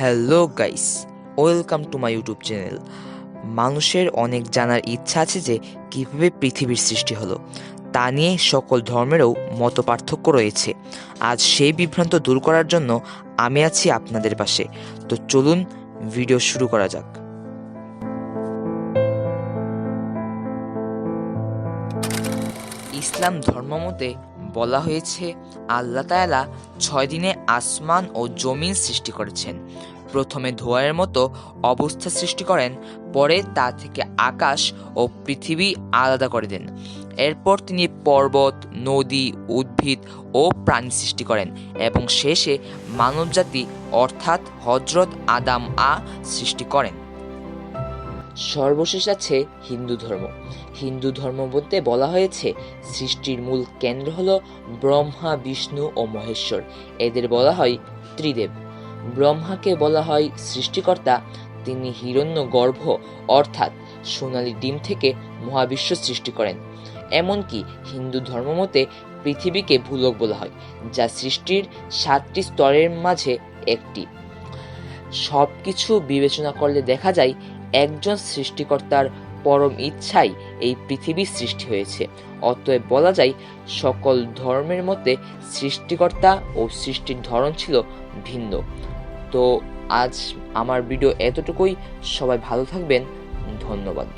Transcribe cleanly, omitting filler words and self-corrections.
Hello guys, welcome to my YouTube channel. মানুষের অনেক জানার ইচ্ছা আছে যে কীভাবে পৃথিবীর সৃষ্টি হলো। তা নিয়ে সকল ধর্মেরও মত পার্থক্য রয়েছে। আজ সেই বিভ্রান্ত দূর করার জন্য আমি আছি আপনাদের পাশে। তো চলুন ভিডিও শুরু করা যাক। ইসলাম ধর্মমতে বলা হয়েছে আল্লাহ তাআলা 6 দিনে আসমান ও জমিন সৃষ্টি করেছেন। প্রথমে ধোঁয়ার মতো অবস্থা সৃষ্টি করেন, পরে তা থেকে আকাশ ও পৃথিবী আলাদা করে দেন। এরপর তিনি পর্বত, নদী, উদ্ভিদ ও প্রাণী সৃষ্টি করেন এবং শেষে মানবজাতি অর্থাৎ হযরত আদম সৃষ্টি করেন। সর্বশেষ আছে হিন্দু ধর্ম। হিন্দু ধর্ম বলতে বলা হয়েছে সৃষ্টির মূল কেন্দ্র হলো ব্রহ্মা, বিষ্ণু ও মহেশ্বর। এদের বলা হয় ত্রিদেব। ব্রহ্মাকে বলা হয় সৃষ্টিকর্তা। তিনি হিরণ্যগর্ভ অর্থাৎ সোনালী ডিম থেকে মহাবিশ্ব সৃষ্টি করেন। এমনকি হিন্দু ধর্মমতে পৃথিবীকে ভূলোক বলা হয়, যা সৃষ্টির 7টি স্তরের মাঝে একটি। সবকিছু বিবেচনা করলে দেখা যায় একজন সৃষ্টিকর্তার পরম ইচ্ছাই এই পৃথিবীর সৃষ্টি হয়েছে। অতএব বলা যায় সকল ধর্মের মতে সৃষ্টিকর্তা ও সৃষ্টির ধরন ছিল ভিন্ন। তো আজ আমার ভিডিও এতটুকুই। সবাই ভালো থাকবেন। ধন্যবাদ।